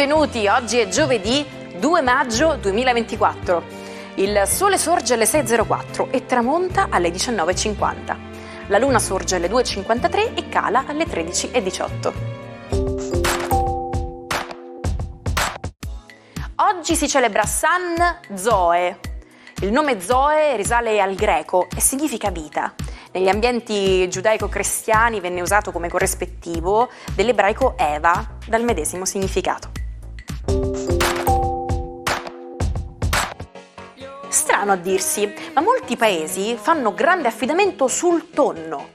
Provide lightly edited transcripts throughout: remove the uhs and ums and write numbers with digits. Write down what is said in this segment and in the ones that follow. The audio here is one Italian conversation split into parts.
Benvenuti, oggi è giovedì 2 maggio 2024. Il sole sorge alle 6.04 e tramonta alle 19.50. La luna sorge alle 2.53 e cala alle 13.18. Oggi si celebra San Zoe. Il nome Zoe risale al greco e significa vita. Negli ambienti giudaico-cristiani venne usato come corrispettivo dell'ebraico Eva, dal medesimo significato. Strano a dirsi, ma molti paesi fanno grande affidamento sul tonno,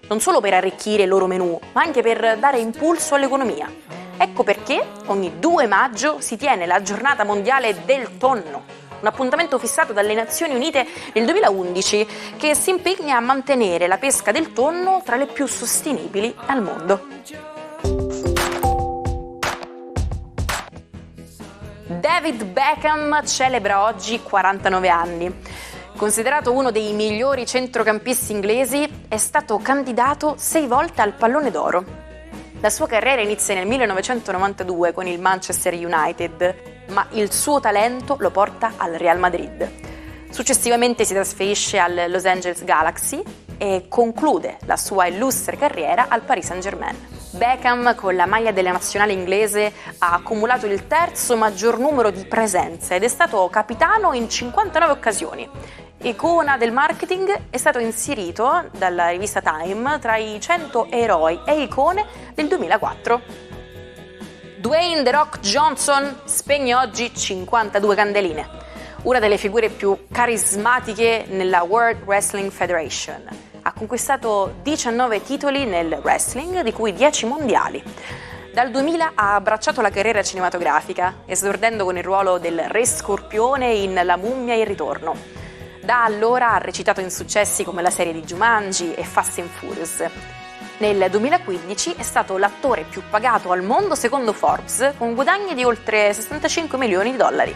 non solo per arricchire il loro menù, ma anche per dare impulso all'economia. Ecco perché ogni 2 maggio si tiene la giornata mondiale del tonno, un appuntamento fissato dalle Nazioni Unite nel 2011 che si impegna a mantenere la pesca del tonno tra le più sostenibili al mondo. David Beckham celebra oggi 49 anni. Considerato uno dei migliori centrocampisti inglesi, è stato candidato 6 volte al Pallone d'Oro. La sua carriera inizia nel 1992 con il Manchester United, ma il suo talento lo porta al Real Madrid. Successivamente si trasferisce al Los Angeles Galaxy e conclude la sua illustre carriera al Paris Saint-Germain. Beckham, con la maglia della nazionale inglese, ha accumulato il terzo maggior numero di presenze ed è stato capitano in 59 occasioni. Icona del marketing, è stato inserito dalla rivista Time tra i 100 eroi e icone del 2004. Dwayne The Rock Johnson spegne oggi 52 candeline, una delle figure più carismatiche nella World Wrestling Federation. Ha conquistato 19 titoli nel wrestling, di cui 10 mondiali. Dal 2000 ha abbracciato la carriera cinematografica, esordendo con il ruolo del Re Scorpione in La mummia e il ritorno. Da allora ha recitato in successi come la serie di Jumanji e Fast and Furious. Nel 2015 è stato l'attore più pagato al mondo secondo Forbes, con guadagni di oltre 65 milioni di dollari.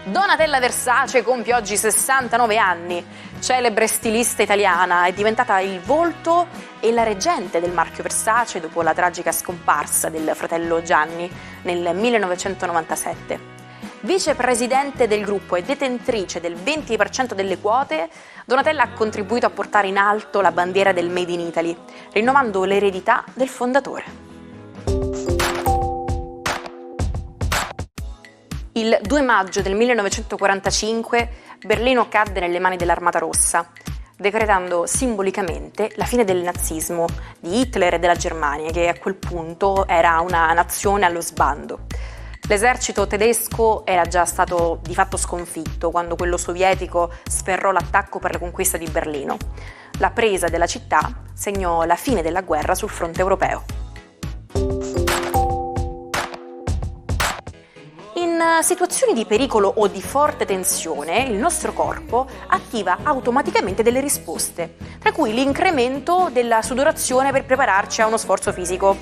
Donatella Versace compie oggi 69 anni. Celebre stilista italiana, è diventata il volto e la reggente del marchio Versace dopo la tragica scomparsa del fratello Gianni nel 1997. Vicepresidente del gruppo e detentrice del 20% delle quote, Donatella ha contribuito a portare in alto la bandiera del Made in Italy, rinnovando l'eredità del fondatore. Il 2 maggio del 1945 Berlino cadde nelle mani dell'Armata Rossa, decretando simbolicamente la fine del nazismo, di Hitler e della Germania, che a quel punto era una nazione allo sbando. L'esercito tedesco era già stato di fatto sconfitto quando quello sovietico sferrò l'attacco per la conquista di Berlino. La presa della città segnò la fine della guerra sul fronte europeo. In situazioni di pericolo o di forte tensione, il nostro corpo attiva automaticamente delle risposte, tra cui l'incremento della sudorazione per prepararci a uno sforzo fisico.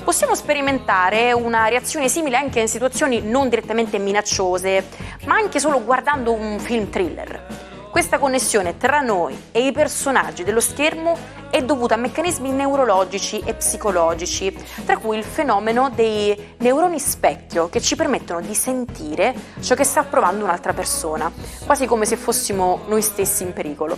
Possiamo sperimentare una reazione simile anche in situazioni non direttamente minacciose, ma anche solo guardando un film thriller. Questa connessione tra noi e i personaggi dello schermo è dovuta a meccanismi neurologici e psicologici, tra cui il fenomeno dei neuroni specchio, che ci permettono di sentire ciò che sta provando un'altra persona, quasi come se fossimo noi stessi in pericolo.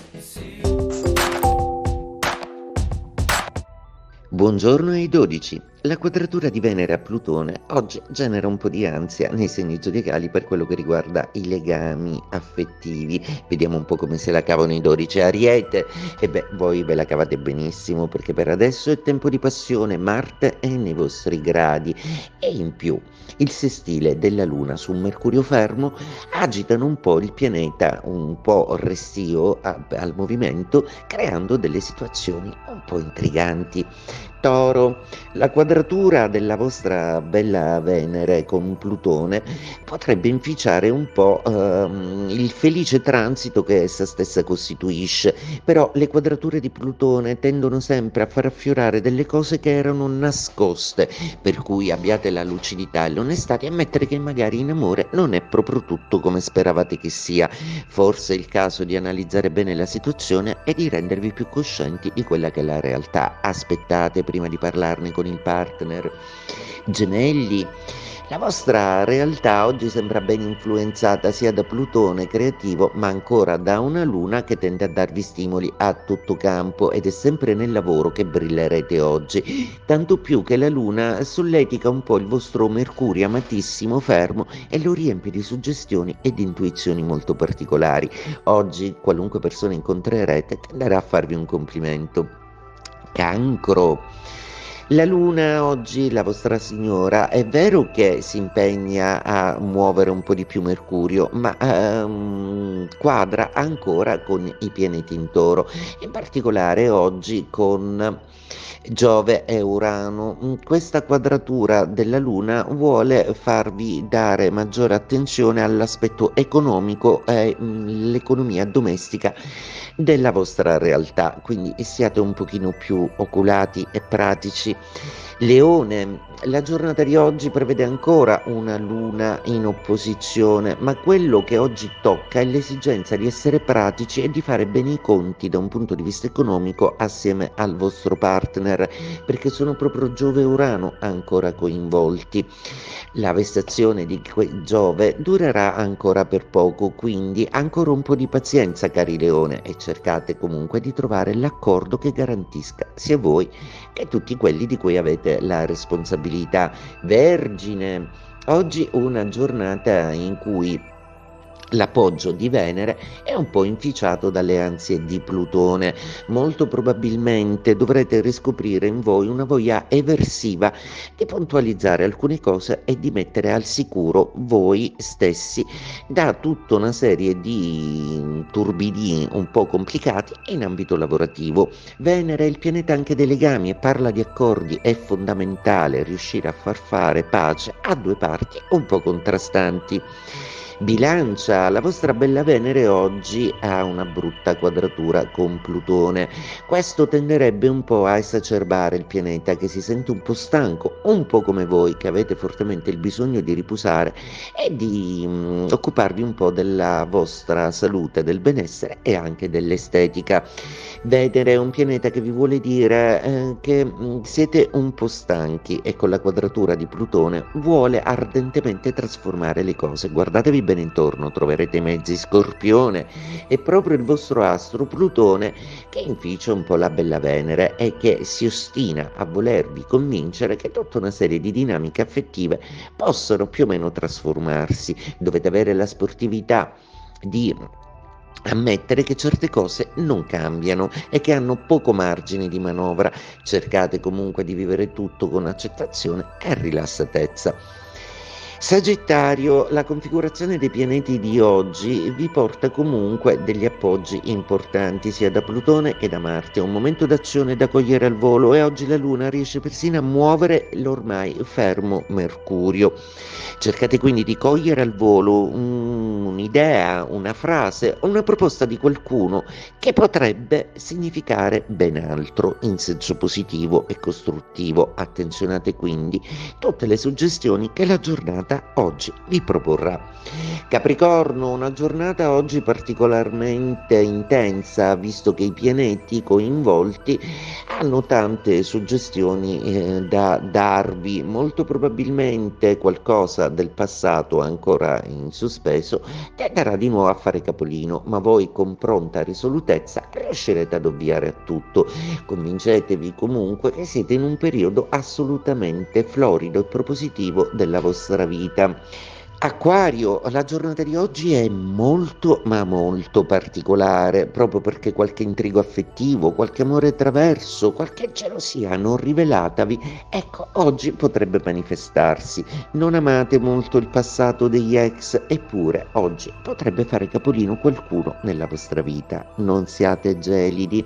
Buongiorno ai 12. La quadratura di Venere a Plutone oggi genera un po' di ansia nei segni zodiacali per quello che riguarda i legami affettivi. Vediamo un po' come se la cavano i 12. Ariete, e voi ve la cavate benissimo, perché per adesso è tempo di passione, Marte è nei vostri gradi e in più il sestile della Luna su Mercurio fermo agitano un po' il pianeta, un po' restio al movimento, creando delle situazioni un po' intriganti. Toro, la quadratura della vostra bella Venere con Plutone potrebbe inficiare un po' il felice transito che essa stessa costituisce, però le quadrature di Plutone tendono sempre a far affiorare delle cose che erano nascoste, per cui abbiate la lucidità e l'onestà di ammettere che magari in amore non è proprio tutto come speravate che sia. Forse è il caso di analizzare bene la situazione e di rendervi più coscienti di quella che è la realtà. Aspettate prima di parlarne con il partner partner. Gemelli, la vostra realtà oggi sembra ben influenzata sia da Plutone creativo, ma ancora da una luna che tende a darvi stimoli a tutto campo, ed è sempre nel lavoro che brillerete oggi, tanto più che la luna solletica un po' il vostro Mercurio amatissimo fermo e lo riempie di suggestioni ed intuizioni molto particolari. Oggi qualunque persona incontrerete tenderà a farvi un complimento. Cancro. La luna oggi, la vostra signora, è vero che si impegna a muovere un po' di più Mercurio, ma quadra ancora con i pianeti in Toro, in particolare oggi con Giove e Urano. Questa quadratura della luna vuole farvi dare maggiore attenzione all'aspetto economico e l'economia domestica della vostra realtà, quindi siate un pochino più oculati e pratici. Leone, la giornata di oggi prevede ancora una luna in opposizione, ma quello che oggi tocca è l'esigenza di essere pratici e di fare bene i conti da un punto di vista economico assieme al vostro partner, perché sono proprio Giove e Urano ancora coinvolti. La vessazione di Giove durerà ancora per poco, quindi ancora un po' di pazienza, cari Leone, e cercate comunque di trovare l'accordo che garantisca sia voi che tutti quelli di cui avete la responsabilità. Vergine, oggi una giornata in cui l'appoggio di Venere è un po' inficiato dalle ansie di Plutone. Molto probabilmente dovrete riscoprire in voi una voglia eversiva di puntualizzare alcune cose e di mettere al sicuro voi stessi da tutta una serie di turbidini un po' complicati in ambito lavorativo. Venere è il pianeta anche dei legami e parla di accordi. È fondamentale riuscire a far fare pace a due parti un po' contrastanti. Bilancia, la vostra bella Venere oggi ha una brutta quadratura con Plutone. Questo tenderebbe un po' a esacerbare il pianeta, che si sente un po' stanco, un po' come voi che avete fortemente il bisogno di riposare e di occuparvi un po' della vostra salute, del benessere e anche dell'estetica. Venere è un pianeta che vi vuole dire che siete un po' stanchi, e con la quadratura di Plutone vuole ardentemente trasformare le cose. Guardatevi bene intorno, troverete i mezzi. Scorpione, è proprio il vostro astro Plutone che inficia un po' la bella Venere e che si ostina a volervi convincere che tutta una serie di dinamiche affettive possono più o meno trasformarsi. Dovete avere la sportività di ammettere che certe cose non cambiano e che hanno poco margine di manovra. Cercate comunque di vivere tutto con accettazione e rilassatezza. Sagittario, la configurazione dei pianeti di oggi vi porta comunque degli appoggi importanti sia da Plutone che da Marte. È un momento d'azione da cogliere al volo, e oggi la Luna riesce persino a muovere l'ormai fermo Mercurio. Cercate quindi di cogliere al volo un'idea, una frase o una proposta di qualcuno che potrebbe significare ben altro in senso positivo e costruttivo. Attenzionate quindi tutte le suggestioni che la giornata oggi vi proporrà. Capricorno, una giornata oggi particolarmente intensa, visto che i pianeti coinvolti hanno tante suggestioni da darvi. Molto probabilmente qualcosa del passato ancora in sospeso tenderà di nuovo a fare capolino, ma voi con pronta risolutezza riuscirete ad ovviare a tutto. Convincetevi comunque che siete in un periodo assolutamente florido e propositivo della vostra vita. Acquario, la giornata di oggi è molto ma molto particolare, proprio perché qualche intrigo affettivo, qualche amore traverso, qualche gelosia non rivelatavi, ecco, oggi potrebbe manifestarsi. Non amate molto il passato degli ex, eppure oggi potrebbe fare capolino qualcuno nella vostra vita. Non siate gelidi.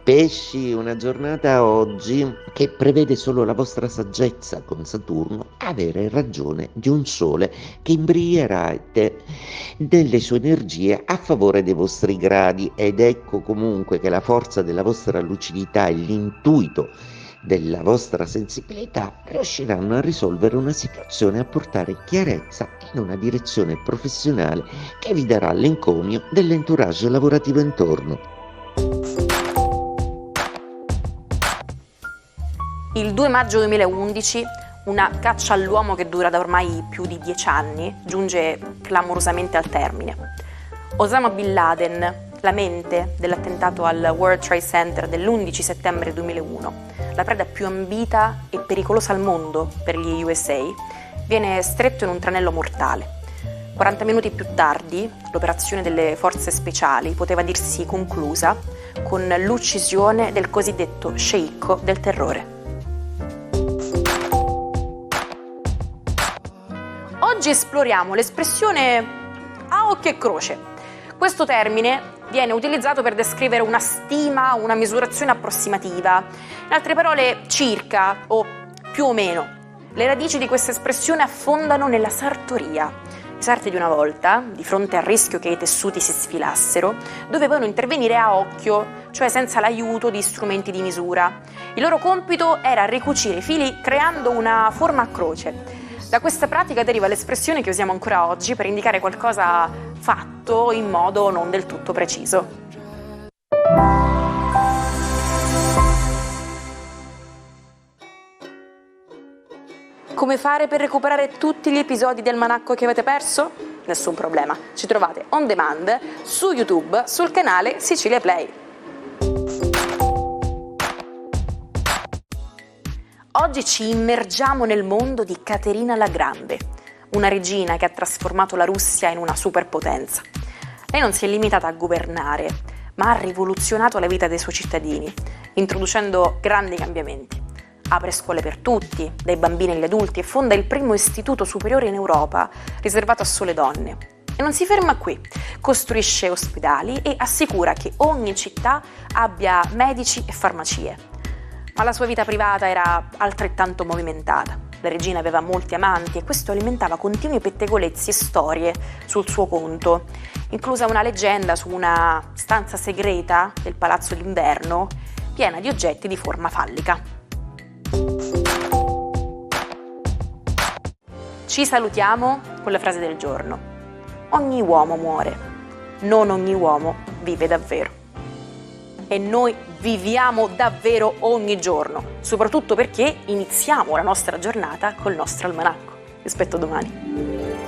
Pesci, una giornata oggi che prevede solo la vostra saggezza con Saturno, avere ragione di un sole che imbrierete delle sue energie a favore dei vostri gradi, ed ecco comunque che la forza della vostra lucidità e l'intuito della vostra sensibilità riusciranno a risolvere una situazione e a portare chiarezza in una direzione professionale che vi darà l'encomio dell'entourage lavorativo intorno. Il 2 maggio 2011 una caccia all'uomo che dura da ormai più di 10 anni giunge clamorosamente al termine. Osama Bin Laden, la mente dell'attentato al World Trade Center dell'11 settembre 2001, la preda più ambita e pericolosa al mondo per gli USA, viene stretto in un tranello mortale. 40 minuti più tardi, l'operazione delle forze speciali poteva dirsi conclusa con l'uccisione del cosiddetto sceicco del terrore. Oggi esploriamo l'espressione a occhio e croce. Questo termine viene utilizzato per descrivere una stima, una misurazione approssimativa. In altre parole, circa o più o meno. Le radici di questa espressione affondano nella sartoria. I sarti di una volta, di fronte al rischio che i tessuti si sfilassero, dovevano intervenire a occhio, cioè senza l'aiuto di strumenti di misura. Il loro compito era ricucire i fili creando una forma a croce. Da questa pratica deriva l'espressione che usiamo ancora oggi per indicare qualcosa fatto in modo non del tutto preciso. Come fare per recuperare tutti gli episodi del Almanacco che avete perso? Nessun problema, ci trovate on demand su YouTube sul canale Sicilia Play. Oggi ci immergiamo nel mondo di Caterina la Grande, una regina che ha trasformato la Russia in una superpotenza. Lei non si è limitata a governare, ma ha rivoluzionato la vita dei suoi cittadini, introducendo grandi cambiamenti. Apre scuole per tutti, dai bambini agli adulti, e fonda il primo istituto superiore in Europa riservato a sole donne. E non si ferma qui, costruisce ospedali e assicura che ogni città abbia medici e farmacie. Ma la sua vita privata era altrettanto movimentata. La regina aveva molti amanti e questo alimentava continui pettegolezzi e storie sul suo conto, inclusa una leggenda su una stanza segreta del Palazzo d'Inverno piena di oggetti di forma fallica. Ci salutiamo con la frase del giorno. Ogni uomo muore, non ogni uomo vive davvero. E noi viviamo davvero ogni giorno, soprattutto perché iniziamo la nostra giornata col nostro almanacco. Vi aspetto domani.